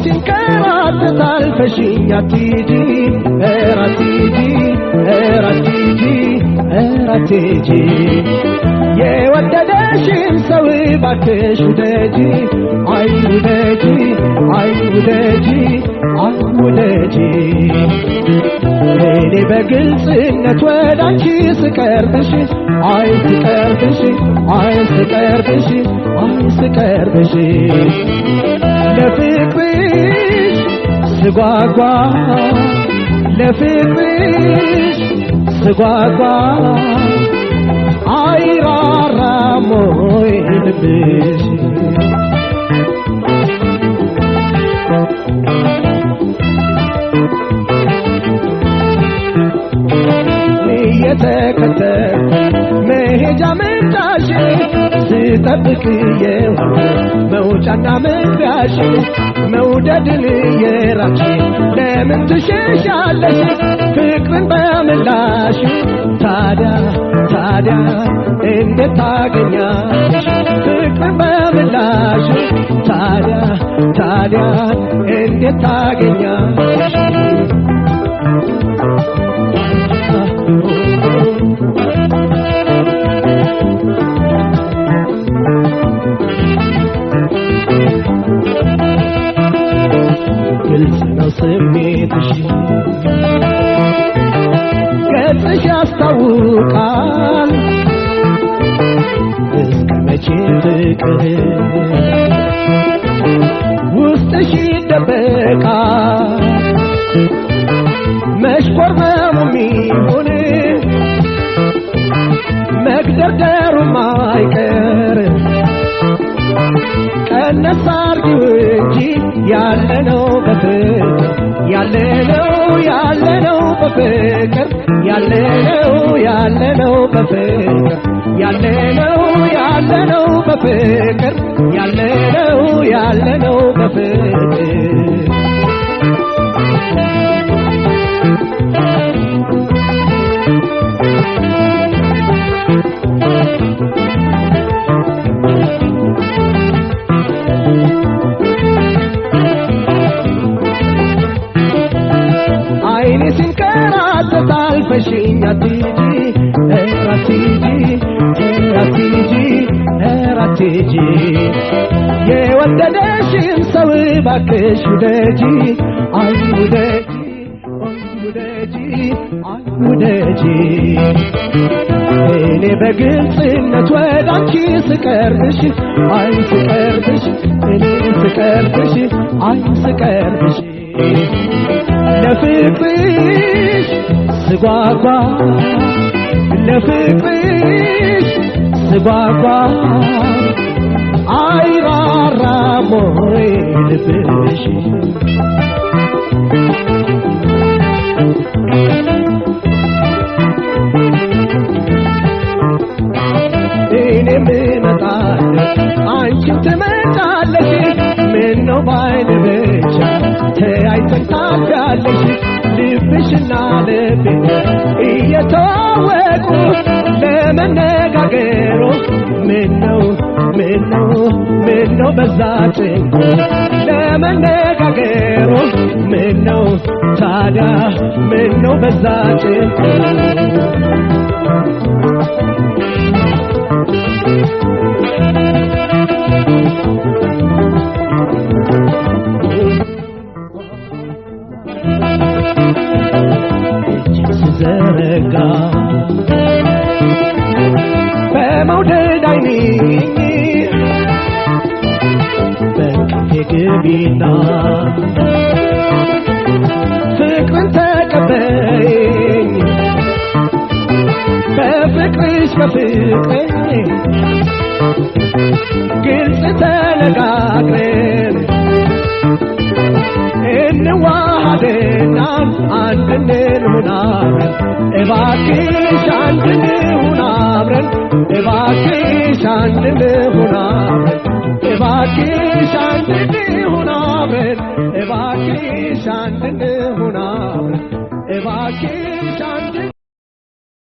ሲንከራተት አልፈሽኝ አትሂጂ ኧረ አትሂጂ ኧረ አትሂጂ ኧረ አትሂጂ የወደደሽን ሰው እባክሽ ውደጂ አይ ውደጂ አይ ውደጂ አይ ውደጂ እኔ በግልጽነት ወዳንቺ ስቀርብሽ አይ ስቀርብሽ አይ ስቀርብሽ አይ ስቀርብሽ ለፍቅርሽ ስጓጓ ለፍቅርሽ ስጓጓ አይራራም ወይ ልብሽ እየተከተል መሄጃ መምጫሽ ስጠብቅየው መውጫና መግቢያሽ መውደድን የራቅሽ ለምን ትሸሻለሽ ፍቅርን በምላሽ ታዲያ ታዲያ እንዴት ታገኛለሽ ፍቅርን በምላሽ ታዲያ ታዲያ እንዴት ታገኛለሽ ግልጽ ነው ስሜትሽ ገጽሽ ያስታውቃል እስከ መቼ ፍቅር ውስጥሽ ይደበቃል መሽኮርመሙም ይሁን መግደርደሩም አይቀር ቀነስ አርጊው እንጂ ያለነው በፍቅር ያለነው በፍቅር ያለነው በፍቅር ያለነው በፍቅር ያለነው በፍቅር አይኔ ሲንከራተት አልፈሽኝ አትሂጂ ኧረ አትሂጂ ኧረ አትሂጂ ኧረ አትሂጂ የወደደሽን ሰው እባክሽ ውደጂ አይ ውደጂ ውደጂ አይ ውደጂ እኔ በግልጽነት ወዳንቺ ስቀርብሽ አይ ስቀርብሽ እኔ ስቀርብሽ አይ ስቀርብሽ ለፍቅርሽ ስጓጓ ለፍቅርሽ ስጓጓ አይራራም ወይ ልብሽ እኔም እመጣለሁ አንቺም ትመጣለሽ ምነው ባይን ብቻ ተያይተን ታልፊያለሽ ልብሽና ልቤ እየተዋወቁ ለመነጋገሩ ምነው በዛ ጭንቁ ለመነጋገሩ ምነው ታዲያ ምነው በዛ ጭንቁ ዘረጋ በመውደድ አይኔ በቅፌ ግቢና ፍቅርን ተቀበይኝ በፍቅርሽ በፍቅሬ ግልጽ ተነጋግረን እንዋሃድና አንድ እንሁን አብረን እባክሽ አንድ እንሁን አብረን እባክሽ አንድ እንሁን አብረን እባክሽ አንድ እንሁን አብረን እባክሽ አንድ እንሁን አብረን እባክሽ አንድ